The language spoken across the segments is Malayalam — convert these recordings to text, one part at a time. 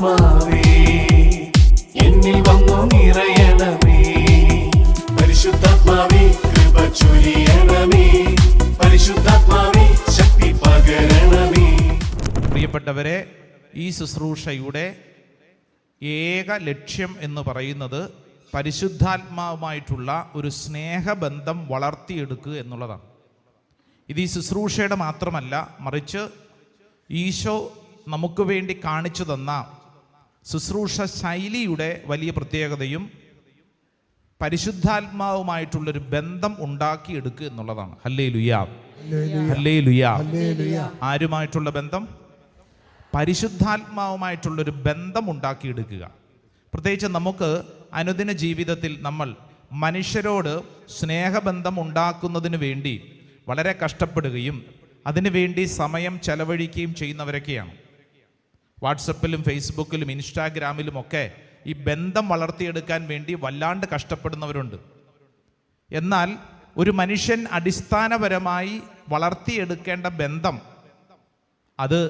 ആത്മാവേ എന്നിൽ വന്നു നിറയണമേ. പരിശുദ്ധാത്മാവേ കൃപ ചൊരിയണമേ. പരിശുദ്ധാത്മാവേ ശക്തി പകരണമേ. പ്രിയപ്പെട്ടവരെ, ഈ ശുശ്രൂഷയുടെ ഏക ലക്ഷ്യം എന്ന് പറയുന്നത് പരിശുദ്ധാത്മാവുമായിട്ടുള്ള ഒരു സ്നേഹബന്ധം വളർത്തിയെടുക്കുക എന്നുള്ളതാണ്. ഇത് ഈ ശുശ്രൂഷയുടെ മാത്രമല്ല, മറിച്ച് ഈശോ നമുക്ക് വേണ്ടി കാണിച്ചു തന്ന ശുശ്രൂഷ ശൈലിയുടെ വലിയ പ്രത്യേകതയും പരിശുദ്ധാത്മാവുമായിട്ടുള്ളൊരു ബന്ധം ഉണ്ടാക്കിയെടുക്കുക എന്നുള്ളതാണ്. Hallelujah, hallelujah. ആരുമായിട്ടുള്ള ബന്ധം? പരിശുദ്ധാത്മാവുമായിട്ടുള്ളൊരു ബന്ധം ഉണ്ടാക്കിയെടുക്കുക. പ്രത്യേകിച്ച് നമുക്ക് അനുദിന ജീവിതത്തിൽ നമ്മൾ മനുഷ്യരോട് സ്നേഹബന്ധം ഉണ്ടാക്കുന്നതിന് വേണ്ടി വളരെ കഷ്ടപ്പെടുകയും അതിനുവേണ്ടി സമയം ചെലവഴിക്കുകയും ചെയ്യുന്നവരൊക്കെയാണ്. വാട്സപ്പിലും ഫേസ്ബുക്കിലും ഇൻസ്റ്റാഗ്രാമിലുമൊക്കെ ഈ ബന്ധം വളർത്തിയെടുക്കാൻ വേണ്ടി വല്ലാണ്ട് കഷ്ടപ്പെടുന്നവരുണ്ട്. എന്നാൽ ഒരു മനുഷ്യൻ അടിസ്ഥാനപരമായി വളർത്തിയെടുക്കേണ്ട ബന്ധം അത്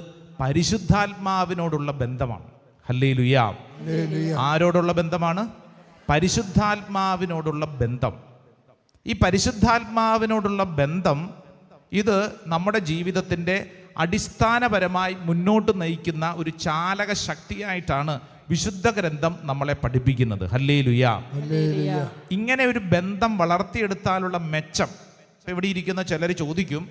പരിശുദ്ധാത്മാവിനോടുള്ള ബന്ധമാണ്. ഹല്ലേലൂയ. ആരോടുള്ള ബന്ധമാണ്? പരിശുദ്ധാത്മാവിനോടുള്ള ബന്ധം. ഈ പരിശുദ്ധാത്മാവിനോടുള്ള ബന്ധം ഇത് നമ്മുടെ ജീവിതത്തിൻ്റെ അടിസ്ഥാനപരമായി മുന്നോട്ട് നയിക്കുന്ന ഒരു ചാലക ശക്തിയായിട്ടാണ് വിശുദ്ധ ഗ്രന്ഥം നമ്മളെ പഠിപ്പിക്കുന്നത്. ഹല്ലേലൂയ. ഇങ്ങനെ ഒരു ബന്ധം വളർത്തിയെടുത്താലുള്ള മെച്ചം, ഇവിടെ ഇരിക്കുന്ന ചിലർ ചോദിക്കും,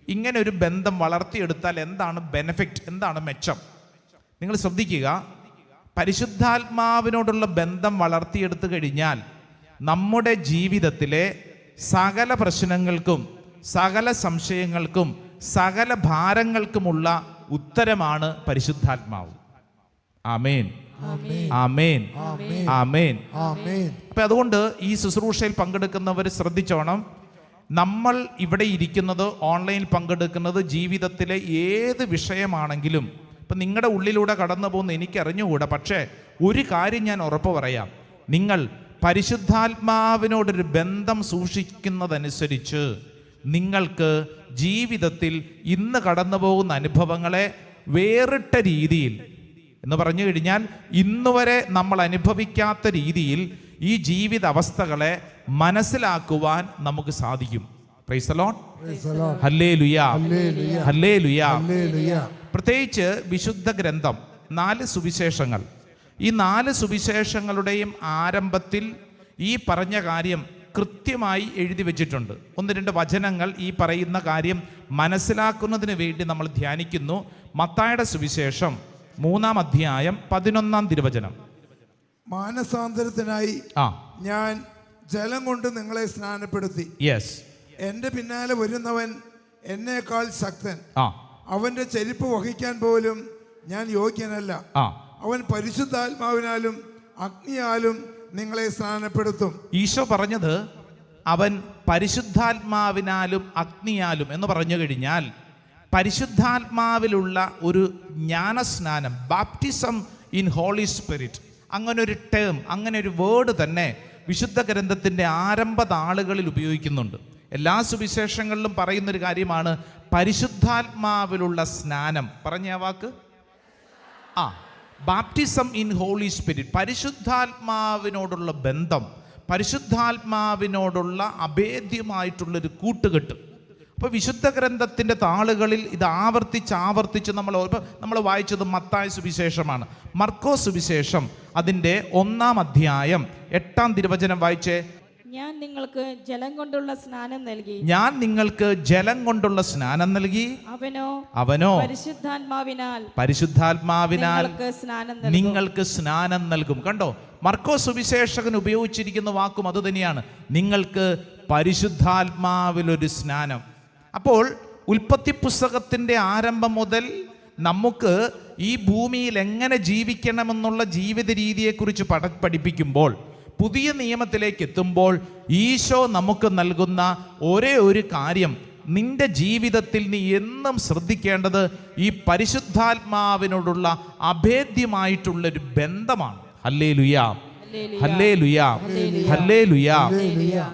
ഇങ്ങനെ ഒരു ബന്ധം വളർത്തിയെടുത്താൽ എന്താണ് ബെനഫിറ്റ്, എന്താണ് മെച്ചം? നിങ്ങൾ ശ്രദ്ധിക്കുക, പരിശുദ്ധാത്മാവിനോടുള്ള ബന്ധം വളർത്തിയെടുത്തു കഴിഞ്ഞാൽ നമ്മുടെ ജീവിതത്തിലെ സകല പ്രശ്നങ്ങൾക്കും സകല സംശയങ്ങൾക്കും സകല ഭാരങ്ങൾക്കുമുള്ള ഉത്തരമാണ് പരിശുദ്ധാത്മാവ്. ആമേൻ, ആമേൻ, ആമേൻ. അപ്പൊ അതുകൊണ്ട് ഈ ശുശ്രൂഷയിൽ പങ്കെടുക്കുന്നവർ ശ്രദ്ധിച്ചോണം. നമ്മൾ ഇവിടെ ഇരിക്കുന്നത്, ഓൺലൈനിൽ പങ്കെടുക്കുന്നത്, ജീവിതത്തിലെ ഏത് വിഷയമാണെങ്കിലും ഇപ്പം നിങ്ങളുടെ ഉള്ളിലൂടെ കടന്നു പോകുന്ന എനിക്കറിഞ്ഞുകൂടാ, പക്ഷേ ഒരു കാര്യം ഞാൻ ഉറപ്പ് പറയാം, നിങ്ങൾ പരിശുദ്ധാത്മാവിനോടൊരു ബന്ധം സൂക്ഷിക്കുന്നതനുസരിച്ച് നിങ്ങൾക്ക് ജീവിതത്തിൽ ഇന്ന് കടന്നു പോകുന്ന അനുഭവങ്ങളെ വേറിട്ട രീതിയിൽ എന്ന് പറഞ്ഞു കഴിഞ്ഞാൽ ഇന്നുവരെ നമ്മൾ അനുഭവിക്കാത്ത രീതിയിൽ ഈ ജീവിത അവസ്ഥകളെ മനസ്സിലാക്കുവാൻ നമുക്ക് സാധിക്കും. Praise the Lord. Hallelujah, hallelujah. പ്രത്യേകിച്ച് വിശുദ്ധ ഗ്രന്ഥം 4 സുവിശേഷങ്ങൾ, ഈ 4 സുവിശേഷങ്ങളുടെയും ആരംഭത്തിൽ ഈ പറഞ്ഞ കാര്യം കൃത്യമായി എഴുതി വെച്ചിട്ടുണ്ട്. 1-2 വചനങ്ങൾ ഈ പറയുന്ന കാര്യം മനസ്സിലാക്കുന്നതിന് വേണ്ടി നമ്മൾ ധ്യാനിക്കുന്നു. മത്തായിയുടെ സുവിശേഷം 3-ാം അധ്യായം 11-ാം തിരുവചനം. മാനസാന്തരത്തിനായി ഞാൻ ജലം കൊണ്ട് നിങ്ങളെ സ്നാനപ്പെടുത്തി. യെസ്. എന്റെ പിന്നാലെ വരുന്നവൻ എന്നേക്കാൾ ശക്തൻ. അവന്റെ ചെരുപ്പ് വഹിക്കാൻ പോലും ഞാൻ യോഗ്യനല്ല. അവൻ പരിശുദ്ധാത്മാവിനാലും അഗ്നിയാലും നിങ്ങളെ സ്നാനപ്പെടുത്തും. ഈശോ പറഞ്ഞത് അവൻ പരിശുദ്ധാത്മാവിനാലും അഗ്നിയാലും എന്ന് പറഞ്ഞു കഴിഞ്ഞാൽ പരിശുദ്ധാത്മാവിലുള്ള ഒരു ജ്ഞാനസ്നാനം, ബാപ്റ്റിസം ഇൻ ഹോളി സ്പിരിറ്റ്, അങ്ങനെ ഒരു ടേം, അങ്ങനെ ഒരു വേർഡ് തന്നെ വിശുദ്ധ ഗ്രന്ഥത്തിൻ്റെ ആരംഭ നാളുകളിൽ ഉപയോഗിക്കുന്നുണ്ട്. എല്ലാ സുവിശേഷങ്ങളിലും പറയുന്നൊരു കാര്യമാണ് പരിശുദ്ധാത്മാവിലുള്ള സ്നാനം. പറഞ്ഞ ആ വാക്ക് ബാപ്റ്റിസം ഇൻ ഹോളി സ്പിരിറ്റ്, പരിശുദ്ധാത്മാവിനോടുള്ള ബന്ധം, പരിശുദ്ധാത്മാവിനോടുള്ള അഭേദ്യമായിട്ടുള്ളൊരു കൂട്ടുകെട്ട്. അപ്പോൾ വിശുദ്ധ ഗ്രന്ഥത്തിൻ്റെ താളുകളിൽ ഇത് ആവർത്തിച്ച് നമ്മൾ വായിച്ചത് മത്തായി സുവിശേഷമാണ്. മർക്കോസ് സുവിശേഷം അതിൻ്റെ 1-ാം അധ്യായം 8-ാം തിരുവചനം വായിച്ചേ. ഞാൻ നിങ്ങൾക്ക് ജലം കൊണ്ടുള്ള സ്നാനം നൽകി. ഞാൻ നിങ്ങൾക്ക് ജലം കൊണ്ടുള്ള സ്നാനം നൽകി. അവനോ പരിശുദ്ധാത്മാവിനാൽ നിങ്ങൾക്ക് സ്നാനം നൽകും. കണ്ടോ, മർക്കോസ് സുവിശേഷകൻ ഉപയോഗിച്ചിരിക്കുന്ന വാക്കും അതുതന്നെയാണ്, നിങ്ങൾക്ക് പരിശുദ്ധാത്മാവിലൊരു സ്നാനം. അപ്പോൾ ഉൽപ്പത്തി പുസ്തകത്തിൻ്റെ ആരംഭം മുതൽ നമുക്ക് ഈ ഭൂമിയിൽ എങ്ങനെ ജീവിക്കണമെന്നുള്ള ജീവിത രീതിയെക്കുറിച്ച് പഠിപ്പിക്കുമ്പോൾ, പുതിയ നിയമത്തിലേക്ക് എത്തുമ്പോൾ ഈശോ നമുക്ക് നൽകുന്ന ഒരേ ഒരു കാര്യം, നിന്റെ ജീവിതത്തിൽ നീ എന്നും ശ്രദ്ധിക്കേണ്ടത് ഈ പരിശുദ്ധാത്മാവിനോടുള്ള അഭേദ്യമായിട്ടുള്ളൊരു ബന്ധമാണ്. Hallelujah, hallelujah, hallelujah.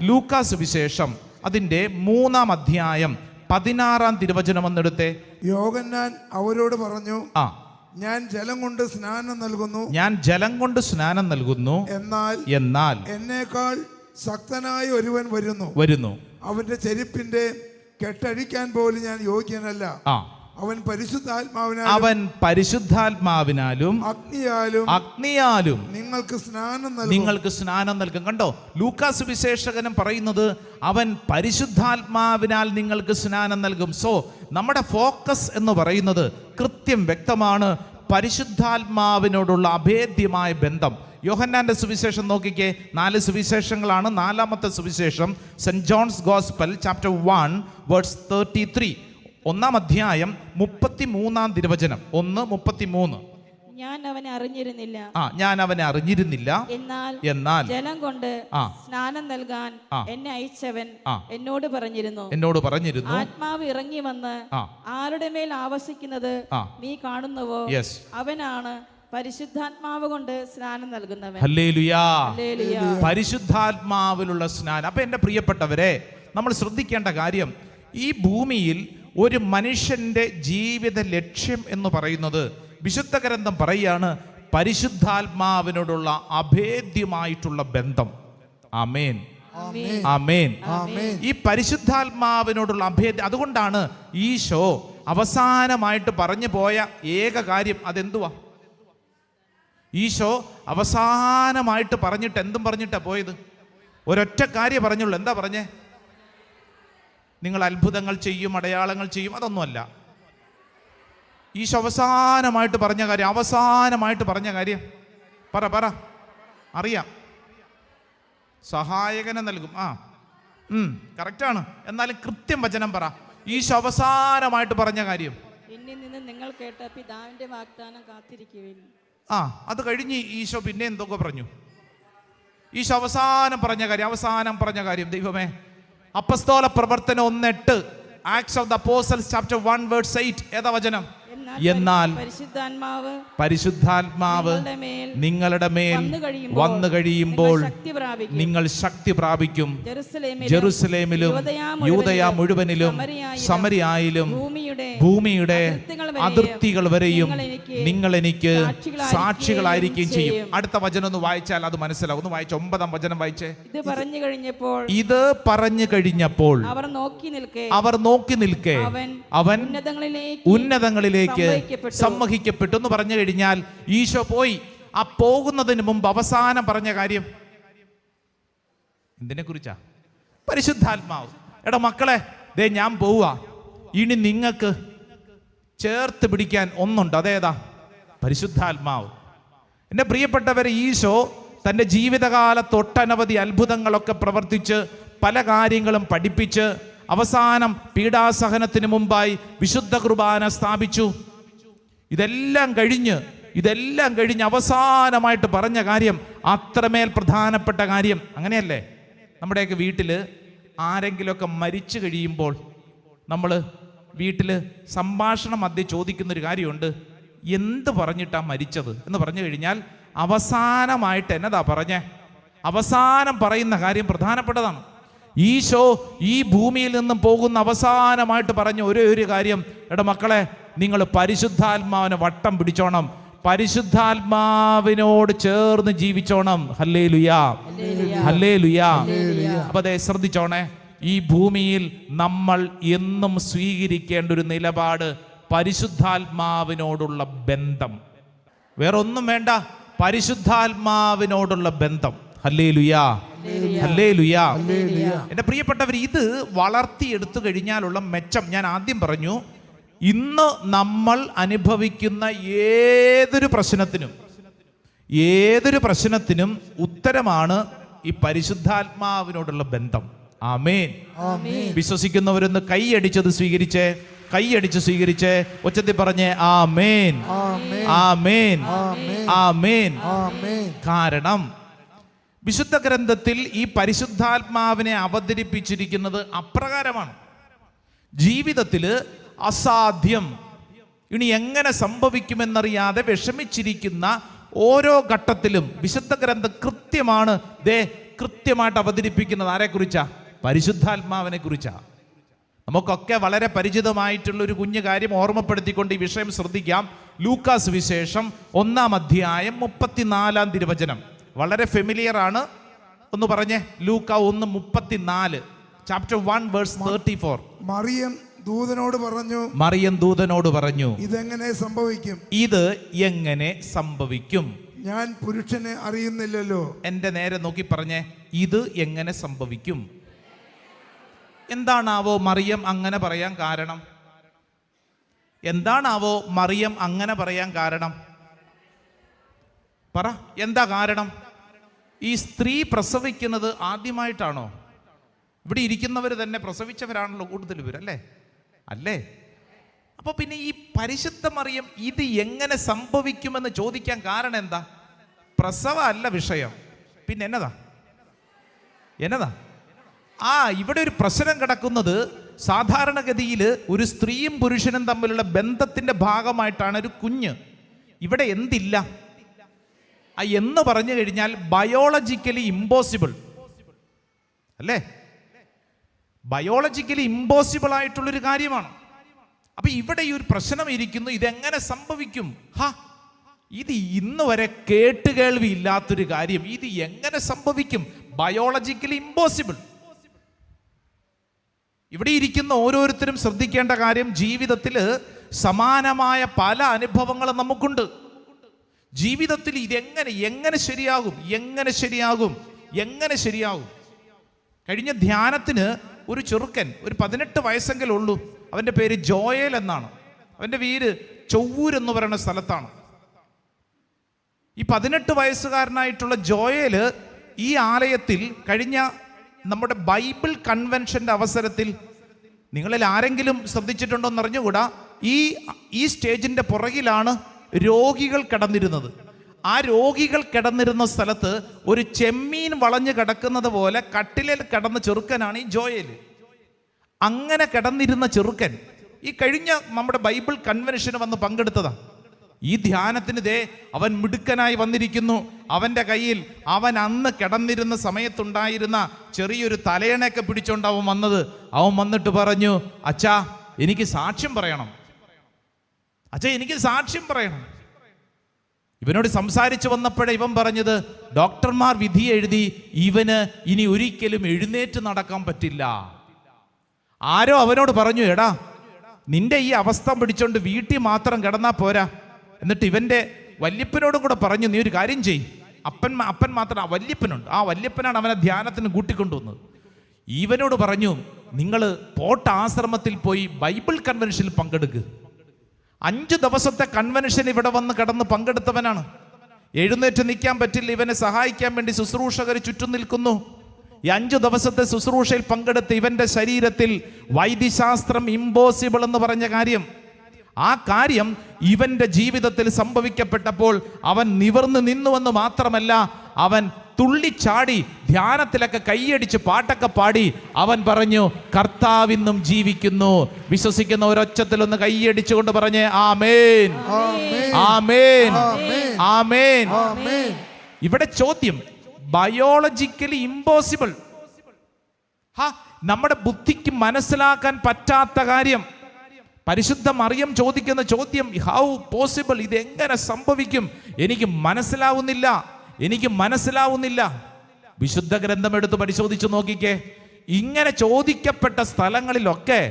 ലൂക്കാ സുവിശേഷം അതിൻ്റെ 3-ാം അധ്യായം 16-ാം തിരുവചനം എന്നെടുത്തേ. യോഹന്നാൻ അവരോട് പറഞ്ഞു, ഞാൻ ജലം കൊണ്ട് സ്നാനം നൽകുന്നു, ഞാൻ ജലം കൊണ്ട് സ്നാനം നൽകുന്നു, എന്നാൽ എന്നേക്കാൾ ശക്തനായ ഒരുവൻ വരുന്നു, അവന്റെ ചെരുപ്പിന്റെ കെട്ടഴിക്കാൻ പോലും ഞാൻ യോഗ്യനല്ല. അവൻ പരിശുദ്ധാത്മാവിനാലും അഗ്നിയാലും നിങ്ങൾക്ക് സ്നാനം നൽകും. കണ്ടോ, ലൂക്കാസ് സുവിശേഷകനും പറയുന്നത് അവൻ പരിശുദ്ധാത്മാവിനാൽ നിങ്ങൾക്ക് സ്നാനം നൽകും. സോ നമ്മുടെ ഫോക്കസ് എന്ന് പറയുന്നത് കൃത്യം വ്യക്തമാണ്, പരിശുദ്ധാത്മാവിനോടുള്ള അഭേദ്യമായ ബന്ധം. യോഹന്നാന്റെ സുവിശേഷം നോക്കിക്കേ, 4 സുവിശേഷങ്ങളാണ്. 4-ാമത്തെ സുവിശേഷം saint John's gospel chapter 1 verse 33, 1-ാം അധ്യായം 33-ാം തിരുവചനം 1:33. ഞാൻ അവനെ അറിഞ്ഞിരുന്നില്ല, എന്നാൽ ജലം കൊണ്ട് സ്നാനം നൽകാൻ എന്നെ അയച്ചവൻ എന്നോട് പറഞ്ഞിരുന്നു, ആത്മാവ് ഇറങ്ങി വന്ന് ആരുടെ മേൽ ആവസിക്കുന്നത് നീ കാണുന്നുവോ, അവനാണ് പരിശുദ്ധാത്മാവ് കൊണ്ട് സ്നാനം നൽകുന്നവൻ. ഹല്ലേലൂയാ. പരിശുദ്ധാത്മാവിലുള്ള സ്നാനം. അപ്പൊ എന്റെ പ്രിയപ്പെട്ടവരെ, നമ്മൾ ശ്രദ്ധിക്കേണ്ട കാര്യം, ഈ ഭൂമിയിൽ ഒരു മനുഷ്യന്റെ ജീവിത ലക്ഷ്യം എന്ന് പറയുന്നത് വിശുദ്ധ ഗ്രന്ഥം പറയാണ് പരിശുദ്ധാത്മാവിനോടുള്ള അഭേദ്യമായിട്ടുള്ള ബന്ധം. ആമേൻ, ആമേൻ. ഈ പരിശുദ്ധാത്മാവിനോടുള്ള അഭേദ്യം, അതുകൊണ്ടാണ് ഈശോ അവസാനമായിട്ട് പറഞ്ഞു പോയ ഏക കാര്യം അതെന്തുവാ? ഈശോ അവസാനമായിട്ട് പറഞ്ഞിട്ട് എന്തും പറഞ്ഞിട്ടാ പോയത്? ഒരൊറ്റ കാര്യം പറഞ്ഞുള്ളൂ. എന്താ പറഞ്ഞേ? നിങ്ങൾ അത്ഭുതങ്ങൾ ചെയ്യും, അടയാളങ്ങൾ ചെയ്യും, അതൊന്നുമല്ല. ഈശോ അവസാനമായിട്ട് പറഞ്ഞ കാര്യം പറ അറിയാം. സഹായകനെ നൽകും. കറക്റ്റാണ്. എന്നാലും കൃത്യം വചനം പറ. ഈശോ അവസാനമായിട്ട് പറഞ്ഞ കാര്യം, എന്നിൽ നിന്ന് നിങ്ങൾ കേട്ട പിതാവിന്റെ വാഗ്ദാനം കാത്തിരിക്കുവിൻ. അത് കഴിഞ്ഞ് ഈശോ പിന്നെ എന്തൊക്കെ പറഞ്ഞു? ഈശോ അവസാനം പറഞ്ഞ കാര്യം ദൈവമേ, അപ്പസ്തോല പ്രവർത്തനം 1:8, acts of the apostles chapter 1 verse 8, ഏതാ വചനം? എന്നാൽ പരിശുദ്ധാത്മാവ് നിങ്ങളുടെ മേൽ വന്നു കഴിയുമ്പോൾ നിങ്ങൾ ശക്തി പ്രാപിക്കും. ജെറുസലേമിലും യൂദയ മുഴുവനിലും സമരിയായിലും ഭൂമിയുടെ അതിർത്തികൾ വരെയും നിങ്ങൾ എനിക്ക് സാക്ഷികളായിരിക്കും ചെയ്യും. അടുത്ത വചനം ഒന്ന് വായിച്ചാൽ അത് മനസ്സിലാവും. ഒന്ന് വായിച്ച 9-ാം വചനം വായിച്ചേ. ഇത് പറഞ്ഞു കഴിഞ്ഞപ്പോൾ അവർ നോക്കി നിൽക്കെ അവൻ ഉന്നതങ്ങളിലേക്ക് സമ്മഹിക്കപ്പെട്ടു എന്ന് പറഞ്ഞു കഴിഞ്ഞാൽ ഈശോ പോയി. ആ പോകുന്നതിന് മുമ്പ് അവസാനം പറഞ്ഞ കാര്യം എന്തിനെ കുറിച്ചാ? പരിശുദ്ധാത്മാവ്. എടാ മക്കളെ, ദേ ഞാൻ പോവുക, ഇനി നിങ്ങൾക്ക് ചേർത്ത് പിടിക്കാൻ ഒന്നുണ്ട്, അതേതാ? പരിശുദ്ധാത്മാവ്. എൻ്റെ പ്രിയപ്പെട്ടവരെ, ഈശോ തൻ്റെ ജീവിതകാലത്ത് ഒട്ടനവധി അത്ഭുതങ്ങളൊക്കെ പ്രവർത്തിച്ച് പല കാര്യങ്ങളും പഠിപ്പിച്ച് അവസാനം പീഡാസഹനത്തിന് മുമ്പായി വിശുദ്ധ കുർബാന സ്ഥാപിച്ചു. ഇതെല്ലാം കഴിഞ്ഞ് അവസാനമായിട്ട് പറഞ്ഞ കാര്യം അത്രമേൽ പ്രധാനപ്പെട്ട കാര്യം. അങ്ങനെയല്ലേ? നമ്മുടെയൊക്കെ വീട്ടിൽ ആരെങ്കിലുമൊക്കെ മരിച്ചു കഴിയുമ്പോൾ നമ്മൾ വീട്ടിൽ സംഭാഷണം മധ്യേ ചോദിക്കുന്നൊരു കാര്യമുണ്ട്, എന്ത് പറഞ്ഞിട്ടാണ് മരിച്ചത് എന്ന് പറഞ്ഞു കഴിഞ്ഞാൽ അവസാനമായിട്ട് എന്നതാ പറഞ്ഞേ? അവസാനം പറയുന്ന കാര്യം പ്രധാനപ്പെട്ടതാണ്. ഈശോ ഈ ഭൂമിയിൽ നിന്നും പോകുന്ന അവസാനമായിട്ട് പറഞ്ഞ ഒരു കാര്യം, എടാ മക്കളെ, നിങ്ങൾ പരിശുദ്ധാത്മാവിനെ വട്ടം പിടിച്ചോണം, പരിശുദ്ധാത്മാവിനോട് ചേർന്ന് ജീവിച്ചോണം. ഹല്ലേലൂയാ, ഹല്ലേലൂയാ. അപ്പൊ അതെ, ശ്രദ്ധിച്ചോണേ, ഈ ഭൂമിയിൽ നമ്മൾ എന്നും സ്വീകരിക്കേണ്ട ഒരു നിലപാട് പരിശുദ്ധാത്മാവിനോടുള്ള ബന്ധം. വേറൊന്നും വേണ്ട, പരിശുദ്ധാത്മാവിനോടുള്ള ബന്ധം. ഹല്ലേലൂയാ, ഹല്ലേലൂയാ. എൻ്റെ പ്രിയപ്പെട്ടവർ, ഇത് വളർത്തിയെടുത്തു കഴിഞ്ഞാലുള്ള മെച്ചം ഞാൻ ആദ്യം പറഞ്ഞു. ഇന്ന് നമ്മൾ അനുഭവിക്കുന്ന ഏതൊരു പ്രശ്നത്തിനും ഉത്തരമാണ് ഈ പരിശുദ്ധാത്മാവിനോടുള്ള ബന്ധം. ആമേൻ. വിശ്വസിക്കുന്നവരൊന്ന് കൈയടിച്ചത് സ്വീകരിച്ചേ, ഒച്ചത്തിൽ പറഞ്ഞേ ആമേൻ, ആമേൻ, ആമേൻ. കാരണം വിശുദ്ധ ഗ്രന്ഥത്തിൽ ഈ പരിശുദ്ധാത്മാവിനെ അവതരിപ്പിച്ചിരിക്കുന്നത് അപ്രകാരമാണ്. ജീവിതത്തിൽ അസാധ്യം, ഇനി എങ്ങനെ സംഭവിക്കുമെന്നറിയാതെ വിഷമിച്ചിരിക്കുന്ന ഓരോ ഘട്ടത്തിലും വിശുദ്ധ ഗ്രന്ഥം കൃത്യമായിട്ട് അവതരിപ്പിക്കുന്നത് ആരെക്കുറിച്ചാ? പരിശുദ്ധാത്മാവിനെ കുറിച്ചാ. നമുക്കൊക്കെ വളരെ പരിചിതമായിട്ടുള്ള ഒരു കുഞ്ഞു കാര്യം ഓർമ്മപ്പെടുത്തിക്കൊണ്ട് ഈ വിഷയം ശ്രദ്ധിക്കാം. ലൂക്കാസ് വിശേഷം 1-ാം അധ്യായം 34-ാം തിരുവചനം. വളരെ ഫെമിലിയർ ആണ്. ഒന്ന് പറഞ്ഞേ, ലൂക്ക 1:34, ചാപ്റ്റർ 1 വേഴ്സ് 34. മറിയം ദൂതനോട് പറഞ്ഞു, ഇതെങ്ങനെ സംഭവിക്കും? ഇത് എങ്ങനെ സംഭവിക്കും? ഞാൻ പുരുഷനെ അറിയുന്നില്ലല്ലോ. എൻ്റെ നേരെ നോക്കി പറഞ്ഞേ, ഇത് എങ്ങനെ സംഭവിക്കും? എന്താണാവോ മറിയം അങ്ങനെ പറയാൻ കാരണം? എന്താണാവോ മറിയം അങ്ങനെ പറയാൻ കാരണം? പറ, എന്താ കാരണം? ഈ സ്ത്രീ പ്രസവിക്കുന്നത് ആദ്യമായിട്ടാണോ? ഇവിടെ ഇരിക്കുന്നവർ തന്നെ പ്രസവിച്ചവരാണല്ലോ കൂടുതൽ പേര്, അല്ലേ? അല്ലേ? അപ്പോൾ പിന്നെ ഈ പരിശുദ്ധ മറിയം ഇത് എങ്ങനെ സംഭവിക്കുമെന്ന് ചോദിക്കാൻ കാരണം എന്താ? പ്രസവ അല്ല വിഷയം, പിന്നെ എന്നതാ? ഇവിടെ ഒരു പ്രശ്നം കിടക്കുന്നത്, സാധാരണഗതിയിൽ ഒരു സ്ത്രീയും പുരുഷനും തമ്മിലുള്ള ബന്ധത്തിന്റെ ഭാഗമായിട്ടാണ് ഒരു കുഞ്ഞ്. ഇവിടെ എന്തില്ല? എന്ന് പറഞ്ഞു കഴിഞ്ഞാൽ ബയോളജിക്കലി ഇമ്പോസിബിൾ അല്ലേ? ബയോളജിക്കലി ഇമ്പോസിബിൾ ആയിട്ടുള്ളൊരു കാര്യമാണ്. അപ്പൊ ഇവിടെ ഈ ഒരു പ്രശ്നം ഇരിക്കുന്നു, ഇതെങ്ങനെ സംഭവിക്കും? ഇത് ഇന്ന് വരെ കേട്ടുകേൾവി ഇല്ലാത്തൊരു കാര്യം. ഇത് എങ്ങനെ സംഭവിക്കും? Biologically impossible. ഇവിടെ ഇരിക്കുന്ന ഓരോരുത്തരും ശ്രദ്ധിക്കേണ്ട കാര്യം, ജീവിതത്തിൽ സമാനമായ പല അനുഭവങ്ങളും നമുക്കുണ്ട്. ജീവിതത്തിൽ ഇതെങ്ങനെ ശരിയാകും? കഴിഞ്ഞ ധ്യാനത്തിന് ഒരു ചെറുക്കൻ, ഒരു 18 വയസ്സെങ്കിലും ഉള്ളൂ. അവൻ്റെ പേര് ജോയേൽ എന്നാണ്. അവൻ്റെ വീട് ചൊവ്വൂർ എന്ന് പറയുന്ന സ്ഥലത്താണ്. ഈ 18 വയസ്സുകാരനായിട്ടുള്ള ജോയേൽ ഈ ആലയത്തിൽ കഴിഞ്ഞ നമ്മുടെ ബൈബിൾ കൺവെൻഷന്റെ അവസരത്തിൽ, നിങ്ങളിൽ ആരെങ്കിലും ശ്രദ്ധിച്ചിട്ടുണ്ടോ എന്നറിഞ്ഞുകൂടാ, ഈ സ്റ്റേജിന്റെ പുറകിലാണ് രോഗികൾ കിടന്നിരുന്നത്. ആ രോഗികൾ കിടന്നിരുന്ന സ്ഥലത്ത് ഒരു ചെമ്മീൻ വളഞ്ഞു കിടക്കുന്നത് പോലെ കട്ടിലിൽ കിടന്ന ചെറുക്കനാണ് ഈ ജോയേൽ. അങ്ങനെ കിടന്നിരുന്ന ചെറുക്കൻ ഈ കഴിഞ്ഞ നമ്മുടെ ബൈബിൾ കൺവെൻഷന് വന്ന് പങ്കെടുത്തതാണ്. ഈ ധ്യാനത്തിന് അവൻ മിടുക്കനായി വന്നിരിക്കുന്നു. അവൻ്റെ കയ്യിൽ അവൻ അന്ന് കിടന്നിരുന്ന സമയത്തുണ്ടായിരുന്ന ചെറിയൊരു തലയണയൊക്കെ പിടിച്ചോണ്ട് അവൻ വന്നത്. അവൻ വന്നിട്ട് പറഞ്ഞു, അച്ഛാ എനിക്ക് സാക്ഷ്യം പറയണം. ഇവനോട് സംസാരിച്ചു വന്നപ്പോഴേ ഇവൻ പറഞ്ഞത്, ഡോക്ടർമാർ വിധി എഴുതി ഇവന് ഇനി ഒരിക്കലും എഴുന്നേറ്റ് നടക്കാൻ പറ്റില്ല. ആരോ അവനോട് പറഞ്ഞു, എടാ നിന്റെ ഈ അവസ്ഥ പിടിച്ചോണ്ട് വീട്ടിൽ മാത്രം കിടന്നാ പോരാ. എന്നിട്ട് ഇവന്റെ വല്യപ്പനോടും കൂടെ പറഞ്ഞു, നീ ഒരു കാര്യം ചെയ്യ്. അപ്പൻ മാത്രം, വല്യപ്പനുണ്ട്, ആ വല്യപ്പനാണ് അവനെ ധ്യാനത്തിന് കൂട്ടിക്കൊണ്ടുവന്നത്. ഇവനോട് പറഞ്ഞു, നിങ്ങൾ പോട്ട ആശ്രമത്തിൽ പോയി ബൈബിൾ കൺവെൻഷനിൽ പങ്കെടുക്കുക. 5 ദിവസത്തെ കൺവെൻഷൻ ഇവിടെ വന്ന് കിടന്ന് പങ്കെടുത്തവനാണ്. എഴുന്നേറ്റ് നിൽക്കാൻ പറ്റില്ല. ഇവനെ സഹായിക്കാൻ വേണ്ടി ശുശ്രൂഷകർ ചുറ്റും നിൽക്കുന്നു. ഈ 5 ദിവസത്തെ ശുശ്രൂഷയിൽ പങ്കെടുത്ത് ഇവന്റെ ശരീരത്തിൽ വൈദ്യശാസ്ത്രം ഇമ്പോസിബിൾ എന്ന് പറഞ്ഞ കാര്യം, ആ കാര്യം ഇവന്റെ ജീവിതത്തിൽ സംഭവിക്കപ്പെട്ടപ്പോൾ അവൻ നിവർന്നു നിന്നുവെന്ന് മാത്രമല്ല, അവൻ തുള്ളിച്ചാടി ധ്യാനത്തിലൊക്കെ കൈയടിച്ച് പാട്ടൊക്കെ പാടി അവൻ പറഞ്ഞു, കർത്താവിന്നും ജീവിക്കുന്നു. വിശ്വസിക്കുന്ന ഒരൊച്ചത്തിലൊന്ന് കൈയടിച്ചുകൊണ്ട് പറഞ്ഞേ ആമേൻ, ആമേൻ, ആമേൻ. ഇവിടെ ചോദ്യം, ബയോളജിക്കലി ഇമ്പോസിബിൾ, നമ്മുടെ ബുദ്ധിക്ക് മനസ്സിലാക്കാൻ പറ്റാത്ത കാര്യം. പരിശുദ്ധ മറിയം ചോദിക്കുന്ന ചോദ്യം, ഹൗ പോസിബിൾ, ഇത് എങ്ങനെ സംഭവിക്കും? എനിക്ക് മനസ്സിലാവുന്നില്ല. വിശുദ്ധ ഗ്രന്ഥം എടുത്ത് പരിശോധിച്ച് നോക്കിക്കേ. ഇങ്ങനെ ചോദിക്കപ്പെട്ട സ്ഥലങ്ങളിലൊക്കെ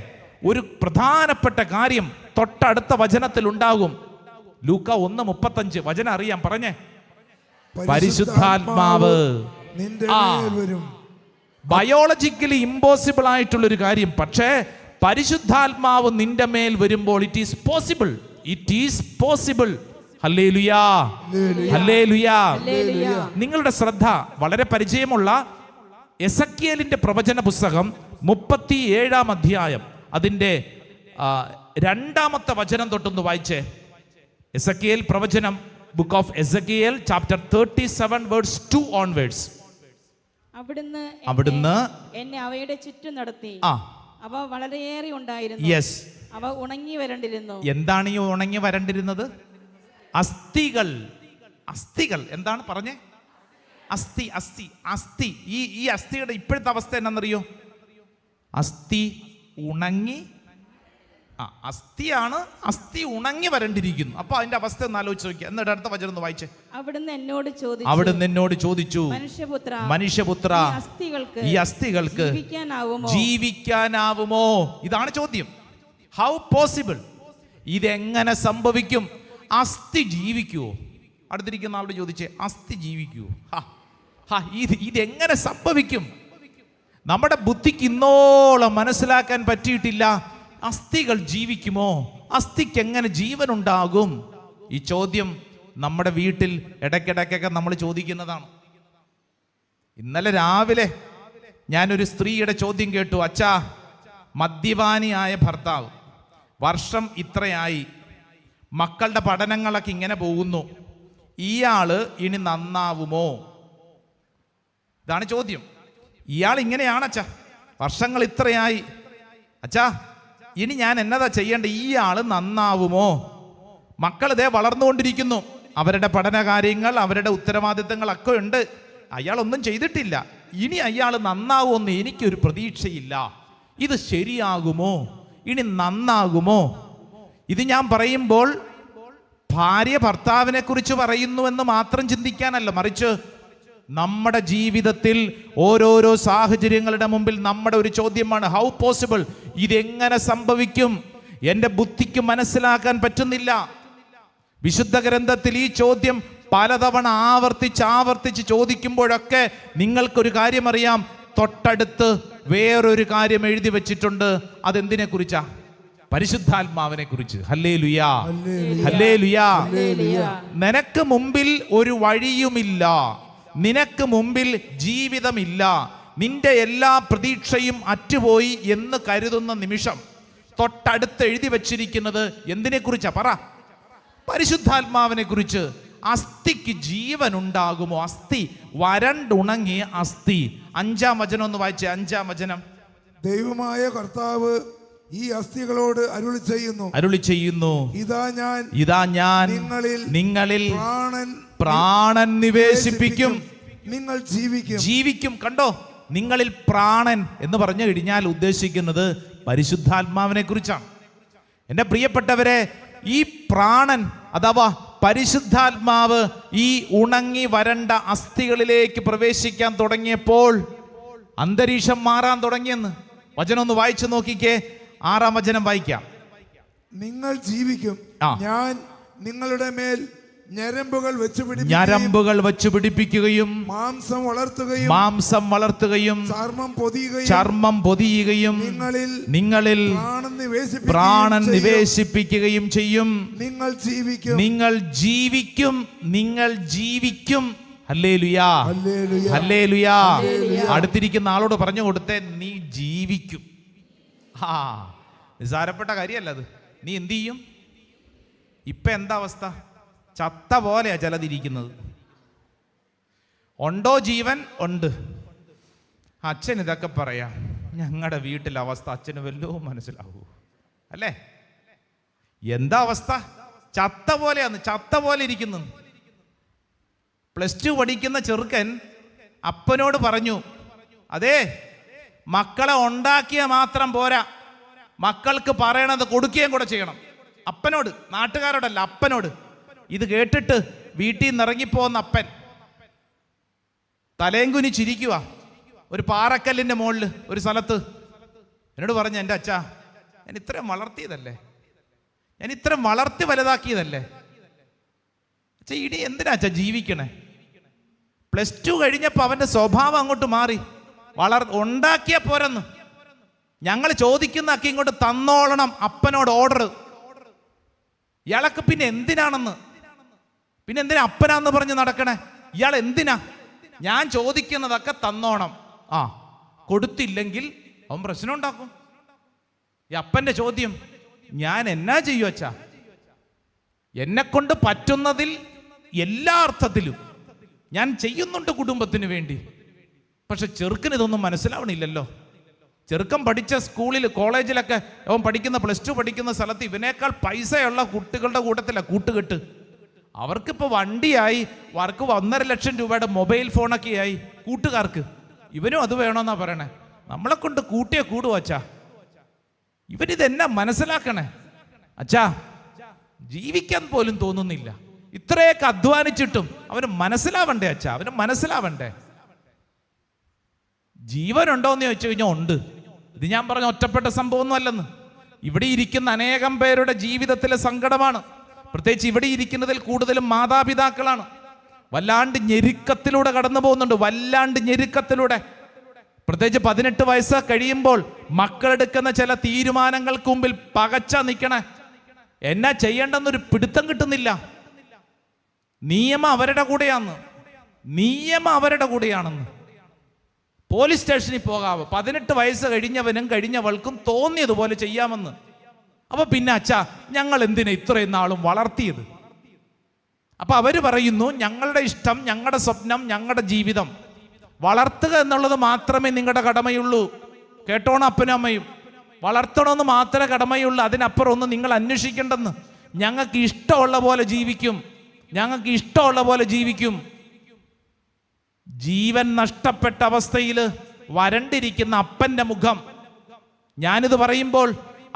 ഒരു പ്രധാനപ്പെട്ട കാര്യം തൊട്ടടുത്ത വചനത്തിൽ ഉണ്ടാകും. ലൂക്ക 1:35 വചനം അറിയാം, പറഞ്ഞേ. പരിശുദ്ധാത്മാവ് ബയോളജിക്കലി ഇമ്പോസിബിൾ ആയിട്ടുള്ളൊരു കാര്യം, പക്ഷേ പരിശുദ്ധാത്മാവ് നിന്റെ മേൽ വരുമ്പോൾ it is possible. Hallelujah, hallelujah. നിങ്ങളുടെ ശ്രദ്ധ വളരെ പരിചയമുള്ള എസക്കിയേലിന്റെ പ്രവചന പുസ്തകം 37-ാം അധ്യായം അതിന്റെ 2-ാമത്തെ വചനം തൊട്ടൊന്ന് വായിച്ചേ. എസക്കിയേൽ പ്രവചനം, book of Ezekiel chapter 37 verse 2 onwards. അവിടുന്ന് എന്നെ അവയുടെ ചുറ്റും നടത്തി, അവ വളരെയേറെ ഉണ്ടായിരുന്നു. യെസ്, അവ ഉണങ്ങി വരണ്ടിരുന്നു. എന്താണ് ഈ ഉണങ്ങി വരണ്ടിരുന്നത്? അസ്ഥികൾ. എന്താണ് പറഞ്ഞേ? അസ്ഥി. ഈ അസ്ഥിയുടെ ഇപ്പോഴത്തെ അവസ്ഥ എന്നാണെന്നറിയോ? അസ്ഥി ഉണങ്ങി അസ്ഥിയാണ്, അസ്ഥി ഉണങ്ങി വരണ്ടിരിക്കുന്നു. അപ്പൊ അതിന്റെ അവസ്ഥ ഒന്ന് ആലോചിച്ച് നോക്കിയാൽ. എന്നിട്ട് അടുത്ത വചനം ഒന്ന് വായിച്ചേ. അവിടുന്ന് എന്നോട് ചോദിച്ചു മനുഷ്യപുത്ര, ഈ അസ്ഥികൾക്ക് ജീവിക്കാനാവുമോ? ഇതാണ് ചോദ്യം. How possible? ഇതെങ്ങനെ സംഭവിക്കും? അസ്ഥി ജീവിക്കുവോ? അടുത്തിരിക്കുന്ന ആളോട് ചോദിച്ചേ, അസ്ഥി ജീവിക്കുവോ? ഇതെങ്ങനെ സംഭവിക്കും? നമ്മുടെ ബുദ്ധിക്ക് ഇന്നോളം മനസ്സിലാക്കാൻ പറ്റിയിട്ടില്ല. അസ്ഥികൾ ജീവിക്കുമോ? അസ്ഥിക്ക് എങ്ങനെ ജീവൻ ഉണ്ടാകും? ഈ ചോദ്യം നമ്മുടെ വീട്ടിൽ ഇടയ്ക്കിടയ്ക്കൊക്കെ നമ്മൾ ചോദിക്കുന്നതാണ്. ഇന്നലെ രാവിലെ ഞാനൊരു സ്ത്രീയുടെ ചോദ്യം കേട്ടു. അച്ഛാ, മദ്യപാനിയായ ഭർത്താവ്, വർഷം ഇത്രയായി, മക്കളുടെ പഠനങ്ങളൊക്കെ ഇങ്ങനെ പോകുന്നു, ഇയാള് ഇനി നന്നാവുമോ? ഇതാണ് ചോദ്യം. ഇയാൾ ഇങ്ങനെയാണ് അച്ഛാ, വർഷങ്ങൾ ഇത്രയായി, അച്ഛാ ഇനി ഞാൻ എന്നതാ ചെയ്യേണ്ട? ഇയാൾ നന്നാവുമോ? മക്കൾ ഇതേ വളർന്നുകൊണ്ടിരിക്കുന്നു, അവരുടെ പഠന കാര്യങ്ങൾ, അവരുടെ ഉത്തരവാദിത്തങ്ങളൊക്കെ ഉണ്ട്, അയാളൊന്നും ചെയ്തിട്ടില്ല. ഇനി അയാൾ നന്നാവുമെന്ന് എനിക്കൊരു പ്രതീക്ഷയില്ല. ഇത് ശരിയാകുമോ? ഇനി നന്നാകുമോ? ഇത് ഞാൻ പറയുമ്പോൾ ഭാര്യ ഭർത്താവിനെ കുറിച്ച് പറയുന്നുവെന്ന് മാത്രം ചിന്തിക്കാനല്ല, മറിച്ച് നമ്മുടെ ജീവിതത്തിൽ ഓരോരോ സാഹചര്യങ്ങളുടെ മുമ്പിൽ നമ്മുടെ ഒരു ചോദ്യമാണ്, ഹൗ പോസിബിൾ? ഇതെങ്ങനെ സംഭവിക്കും? എൻ്റെ ബുദ്ധിക്ക് മനസ്സിലാക്കാൻ പറ്റുന്നില്ല. വിശുദ്ധ ഗ്രന്ഥത്തിൽ ഈ ചോദ്യം പലതവണ ആവർത്തിച്ച് ചോദിക്കുമ്പോഴൊക്കെ നിങ്ങൾക്കൊരു കാര്യം അറിയാം, തൊട്ടടുത്ത് വേറൊരു കാര്യം എഴുതി വെച്ചിട്ടുണ്ട്. അതെന്തിനെ കുറിച്ചാ? പരിശുദ്ധാത്മാവിനെ കുറിച്ച്. ഹല്ലേലൂയാ, ഹല്ലേലൂയാ. നിനക്ക് മുമ്പിൽ ഒരു വഴിയുമില്ല, നിനക്ക് മുമ്പിൽ ജീവിതമില്ല, നിന്റെ എല്ലാ പ്രതീക്ഷയും അറ്റുപോയി എന്ന് കരുതുന്ന നിമിഷം തൊട്ടടുത്ത് എഴുതി വച്ചിരിക്കുന്നത് എന്തിനെ കുറിച്ചാ? പറ. പരിശുദ്ധാത്മാവിനെ കുറിച്ച്. അസ്ഥിക്ക് ജീവൻ ഉണ്ടാകുമോ? അസ്ഥി, വരണ്ടുണങ്ങിയ അസ്ഥി. 5-ാം വചനം ഒന്ന് വായിച്ചേ. 5-ാം വചനം. ദൈവമായ കർത്താവ് ഈ അസ്ഥികളോട് അരുളി ചെയ്യുന്നു, ഇതാ ഞാൻ നിങ്ങളിൽ പ്രാണൻ നിവേശിപ്പിക്കും, നിങ്ങൾ ജീവിക്കും. കണ്ടോ, നിങ്ങളിൽ പ്രാണൻ എന്ന് പറഞ്ഞു കഴിഞ്ഞാൽ ഉദ്ദേശിക്കുന്നത് പരിശുദ്ധാത്മാവിനെ കുറിച്ചാണ്. എൻ്റെ പ്രിയപ്പെട്ടവരെ, ഈ പ്രാണൻ അഥവാ പരിശുദ്ധാത്മാവ് ഈ ഉണങ്ങി വരണ്ട അസ്ഥികളിലേക്ക് പ്രവേശിക്കാൻ തുടങ്ങിയപ്പോൾ അന്തരീക്ഷം മാറാൻ തുടങ്ങിയെന്ന് വചനം ഒന്ന് വായിച്ചു നോക്കിക്കേ. 6-ാം വചനം വായിക്കാം. നിങ്ങൾ ജീവിക്കും, ഞാൻ നിങ്ങളുടെ മേൽ ഞരമ്പുകൾ വെച്ച് പിടിപ്പിക്കുകയും മാംസം വളർത്തുകയും ചർമ്മം പൊതിയുകയും നിങ്ങളിൽ പ്രാണൻ നിവേശിപ്പിക്കുകയും ചെയ്യും. നിങ്ങൾ ജീവിക്കും. ഹല്ലേലൂയാ, ഹല്ലേലൂയാ. അടുത്തിരിക്കുന്ന ആളോട് പറഞ്ഞു കൊടുത്തേ, നീ ജീവിക്കും. നിസാരപ്പെട്ട കാര്യമല്ല അത്. നീ എന്ത് ചെയ്യും? ഇപ്പൊ എന്താ അവസ്ഥ? ചത്ത പോലെയാ ചിലതിരിക്കുന്നത്. ഉണ്ടോ ജീവൻ? ഉണ്ട്. അച്ഛൻ ഇതൊക്കെ പറയാം, ഞങ്ങളുടെ വീട്ടിലെ അവസ്ഥ അച്ഛന് വല്ലതും മനസ്സിലാവൂ അല്ലേ? എന്താ അവസ്ഥ? ചത്ത പോലെയാണ്, ചത്ത പോലെ ഇരിക്കുന്നു. +2 പഠിക്കുന്ന ചെറുക്കൻ അപ്പനോട് പറഞ്ഞു, അതേ മക്കളെ ഉണ്ടാക്കിയ മാത്രം പോരാ, മക്കൾക്ക് പറയണത് കൊടുക്കുകയും കൂടെ ചെയ്യണം. അപ്പനോട്, നാട്ടുകാരോടല്ല, അപ്പനോട്. ഇത് കേട്ടിട്ട് വീട്ടിൽ നിന്ന് ഇറങ്ങിപ്പോന്ന അപ്പൻ തലയും കുനിച്ചിരിക്കുക ഒരു പാറക്കല്ലിൻ്റെ മുകളിൽ ഒരു സ്ഥലത്ത്. എന്നോട് പറഞ്ഞു, എൻ്റെ അച്ഛാ, ഞാൻ ഇത്രയും വളർത്തിയതല്ലേ, ഞാൻ ഇത്രയും വളർത്തി വലുതാക്കിയതല്ലേ അച്ഛാ, ഇനി എന്തിനാ അച്ഛാ ജീവിക്കണേ? +2 കഴിഞ്ഞപ്പോൾ അവൻ്റെ സ്വഭാവം അങ്ങോട്ട് മാറി. ഉണ്ടാക്കിയ പോരെന്ന്. ഞങ്ങൾ ചോദിക്കുന്നൊക്കെ ഇങ്ങോട്ട് തന്നോളണം, അപ്പനോട് ഓർഡർ. ഇയാളൊക്കെ പിന്നെ എന്തിനാണെന്ന്, പിന്നെ എന്തിനാ അപ്പനാന്ന് പറഞ്ഞ് നടക്കണേ? ഇയാൾ എന്തിനാ? ഞാൻ ചോദിക്കുന്നതൊക്കെ തന്നോണം. കൊടുത്തില്ലെങ്കിൽ അവൻ പ്രശ്നം ഉണ്ടാക്കും. ഈ അപ്പൻ്റെ ചോദ്യം, ഞാൻ എന്നാ ചെയ്യും അച്ഛാ? എന്നെ കൊണ്ട് പറ്റുന്നതിൽ എല്ലാ അർത്ഥത്തിലും ഞാൻ ചെയ്യുന്നുണ്ട് കുടുംബത്തിന് വേണ്ടി. പക്ഷെ ചെറുക്കന് ഇതൊന്നും മനസ്സിലാവണില്ലല്ലോ. ചെറുക്കൻ പഠിച്ച സ്കൂളിൽ, കോളേജിലൊക്കെ അവൻ പഠിക്കുന്ന +2 പഠിക്കുന്ന സ്ഥലത്ത് ഇവനേക്കാൾ പൈസയുള്ള കുട്ടികളുടെ കൂട്ടത്തിലാണ് കൂട്ടുകെട്ട്. അവർക്കിപ്പോൾ വണ്ടിയായി, അവർക്ക് 1.5 ലക്ഷം രൂപയുടെ മൊബൈൽ ഫോണൊക്കെ ആയി കൂട്ടുകാർക്ക്. ഇവനും അത് വേണമെന്നാ പറയണേ. നമ്മളെ കൊണ്ട് കൂട്ടിയേ കൂടുവച്ചാ. ഇവരിതെന്നാ മനസ്സിലാക്കണേ അച്ഛാ, ജീവിക്കാൻ പോലും തോന്നുന്നില്ല. ഇത്രയൊക്കെ അധ്വാനിച്ചിട്ടും അവന് മനസ്സിലാവണ്ടേ അച്ഛാ, അവന് മനസ്സിലാവണ്ടേ. ജീവനുണ്ടോയെന്ന് ചോദിച്ചു കഴിഞ്ഞാൽ ഉണ്ട്. ഇത് ഞാൻ പറഞ്ഞ ഒറ്റപ്പെട്ട സംഭവമൊന്നും അല്ലെന്ന്. ഇവിടെ ഇരിക്കുന്ന അനേകം പേരുടെ ജീവിതത്തിലെ സങ്കടമാണ്. പ്രത്യേകിച്ച് ഇവിടെ ഇരിക്കുന്നതിൽ കൂടുതലും മാതാപിതാക്കളാണ്. വല്ലാണ്ട് ഞെരുക്കത്തിലൂടെ കടന്നു പോകുന്നുണ്ട്, വല്ലാണ്ട് ഞെരുക്കത്തിലൂടെ. പ്രത്യേകിച്ച് 18 വയസ്സ് കഴിയുമ്പോൾ മക്കളെടുക്കുന്ന ചില തീരുമാനങ്ങൾക്ക് മുമ്പിൽ പകച്ച നിൽക്കണേ. എന്നാ ചെയ്യേണ്ടെന്നൊരു പിടുത്തം കിട്ടുന്നില്ല. നിയമം അവരുടെ കൂടെയാന്ന്, നിയമം അവരുടെ കൂടെയാണെന്ന്. പോലീസ് സ്റ്റേഷനിൽ പോകാവോ, 18 വയസ്സ് കഴിഞ്ഞവനും കഴിഞ്ഞവൾക്കും തോന്നിയതുപോലെ ചെയ്യാമെന്ന്. അപ്പൊ പിന്നെ അച്ഛാ, ഞങ്ങൾ എന്തിനാ ഇത്രയും നാളും വളർത്തിയത്? അപ്പൊ അവര് പറയുന്നു, ഞങ്ങളുടെ ഇഷ്ടം, ഞങ്ങളുടെ സ്വപ്നം, ഞങ്ങളുടെ ജീവിതം വളർത്തുക എന്നുള്ളത് മാത്രമേ നിങ്ങളുടെ കടമയുള്ളൂ. കേട്ടോണം അപ്പനും അമ്മയും, വളർത്തണമെന്ന് മാത്രമേ കടമയുള്ളൂ. അതിനപ്പുറം ഒന്നും നിങ്ങൾ അന്വേഷിക്കേണ്ടെന്ന്. ഞങ്ങൾക്ക് ഇഷ്ടമുള്ള പോലെ ജീവിക്കും, ഞങ്ങൾക്ക് ഇഷ്ടമുള്ള പോലെ ജീവിക്കും. ജീവൻ നഷ്ടപ്പെട്ട അവസ്ഥയിൽ വരണ്ടിരിക്കുന്ന അപ്പന്റെ മുഖം, ഞാനിത് പറയുമ്പോൾ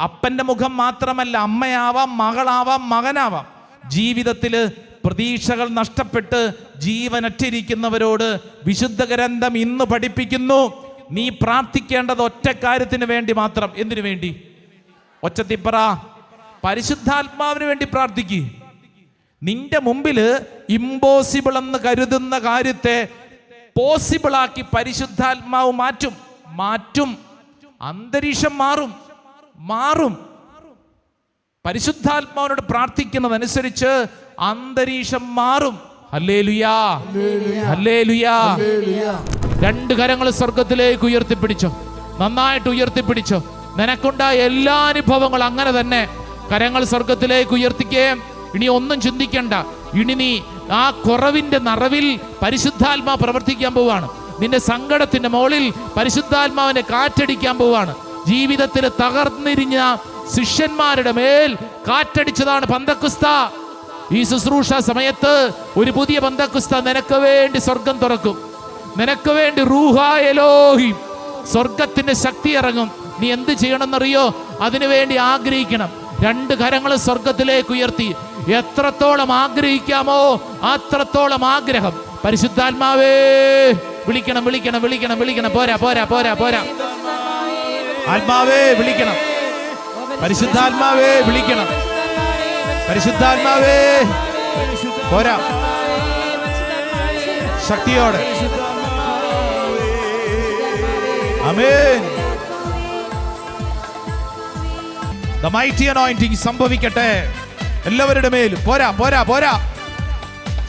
അപ്പന്റെ മുഖം മാത്രമല്ല, അമ്മയാവാം, മകളാവാം, മകനാവാം. ജീവിതത്തിൽ പ്രതീക്ഷകൾ നഷ്ടപ്പെട്ട് ജീവനറ്റിരിക്കുന്നവരോട് വിശുദ്ധ ഗ്രന്ഥം ഇന്ന് പഠിപ്പിക്കുന്നു, നീ പ്രാർത്ഥിക്കേണ്ടത് ഒറ്റ കാര്യത്തിന് വേണ്ടി മാത്രം. എന്തിനു വേണ്ടി? ഒച്ചത്തിപ്പറ, പരിശുദ്ധാത്മാവിന് വേണ്ടി പ്രാർത്ഥിക്കുക. നിന്റെ മുമ്പിൽ ഇമ്പോസിബിൾ എന്ന് കരുതുന്ന കാര്യത്തെ പോസിബിളാക്കി പരിശുദ്ധാത്മാവ് മാറ്റും. അന്തരീക്ഷം മാറും. പരിശുദ്ധാത്മാവിനോട് പ്രാർത്ഥിക്കുന്നതനുസരിച്ച് അന്തരീക്ഷം മാറും. ഹല്ലേലൂയാ, ഹല്ലേലൂയാ. 2 കരങ്ങൾ സ്വർഗത്തിലേക്ക് ഉയർത്തിപ്പിടിച്ചോ, നന്നായിട്ട് ഉയർത്തിപ്പിടിച്ചോ. നിനക്കുണ്ടായ എല്ലാ അനുഭവങ്ങളും അങ്ങനെ തന്നെ കരങ്ങൾ സ്വർഗത്തിലേക്ക് ഉയർത്തിക്കുകയും. ഇനി ഒന്നും ചിന്തിക്കണ്ട. ഇനി നീ ആ കുറവിന്റെ നിറവിൽ പരിശുദ്ധാത്മാ പ്രവർത്തിക്കാൻ പോവാണ്. നിന്റെ സങ്കടത്തിന്റെ മുകളിൽ പരിശുദ്ധാത്മാവിനെ കാറ്റടിക്കാൻ പോവാണ്. ജീവിതത്തിൽ തകർന്നിരിഞ്ഞ ശിഷ്യന്മാരുടെ മേൽ കാറ്റടിച്ചതാണ് പന്തക്കുസ്ത. ഈ ശുശ്രൂഷ സമയത്ത് ഒരു പുതിയ പന്തക്കുസ്ത നിനക്ക് വേണ്ടി സ്വർഗം തുറക്കും. നിനക്ക് വേണ്ടി റൂഹാ എലോഹിം, സ്വർഗത്തിന്റെ ശക്തി ഇറങ്ങും. നീ എന്ത് ചെയ്യണമെന്നറിയോ? അതിനുവേണ്ടി ആഗ്രഹിക്കണം. 2 കരങ്ങൾ സ്വർഗത്തിലേക്ക് ഉയർത്തി എത്രത്തോളം ആഗ്രഹിക്കാമോ അത്രത്തോളം ആഗ്രഹം. പരിശുദ്ധാത്മാവേ വിളിക്കണം, വിളിക്കണം, വിളിക്കണം, വിളിക്കണം. പോരാ. ആത്മാവേ വിളിക്കണം, പരിശുദ്ധാത്മാവേ വിളിക്കണം, പരിശുദ്ധാത്മാവേ പോരാ, ശക്തിയോടെ. ആമേൻ. The mighty anointing സംഭവിക്കട്ടെ എല്ലാവരുടെ മേലും. പോരാ.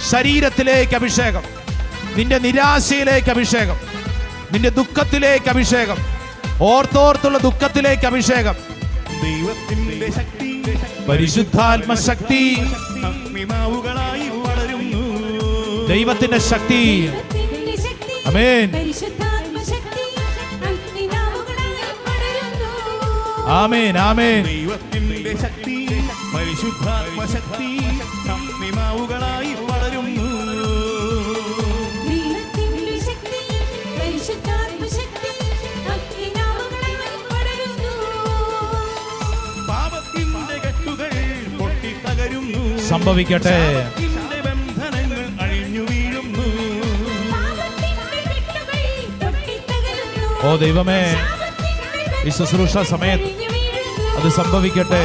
ശരീരത്തിലേക്ക് അഭിഷേകം, നിന്റെ നിരാശയിലേക്ക് അഭിഷേകം, നിന്റെ ദുഃഖത്തിലേക്ക് അഭിഷേകം, ഓർത്തോർത്തുള്ള ദുഃഖത്തിലേക്ക് അഭിഷേകം. ദൈവത്തിന്റെ ശക്തി, പരിശുദ്ധാത്മ ശക്തി, അഗ്നിമാവുകളായി വളരുന്നു. ദൈവത്തിന്റെ ശക്തി. ആമേൻ, ആമേൻ, ആമേൻ. ദൈവത്തിന്റെ ശക്തി, പരിശുദ്ധാത്മ ശക്തി, അഗ്നിമാവുകളായി വളരുന്നു. പാപത്തിന്റെ കെട്ടുകൾ പൊട്ടിത്തകരുന്നു. സംഭവിക്കട്ടെ. ബന്ധനങ്ങൾ അഴിഞ്ഞു വീഴുന്നു. ഓ ദൈവമേ, ഈ ശുശ്രൂഷ സമയത്ത് അത് സംഭവിക്കട്ടെ.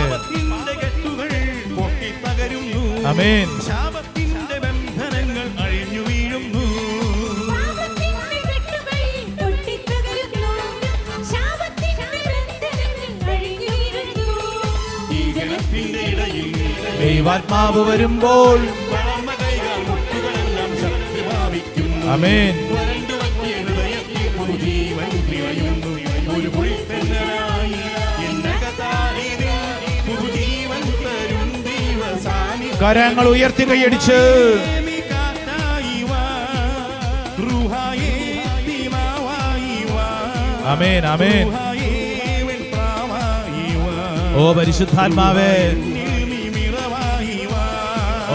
ആമേൻ. ശാപത്തിന്റെ ബന്ധനങ്ങൾ അഴിഞ്ഞു വീഴുന്നു. ഈ ജനത്തിന്റെ ഇടയിൽ ദൈവാത്മാവ് വരുമ്പോൾ മുട്ടുകളെല്ലാം ശക്തി പ്രാപിക്കും. ആമേൻ. ഒരു പുളിത്തന്നലായി കരങ്ങൾ ഉയർത്തി കൈയടിച്ച് ആമേൻ, ആമേൻ. ഓ പരിശുദ്ധാത്മാവേ,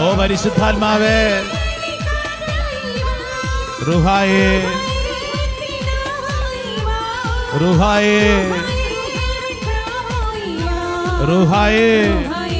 ഓ പരിശുദ്ധാത്മാവേ, റുഹായേ, റുഹായേ, റുഹായേ റുഹായേ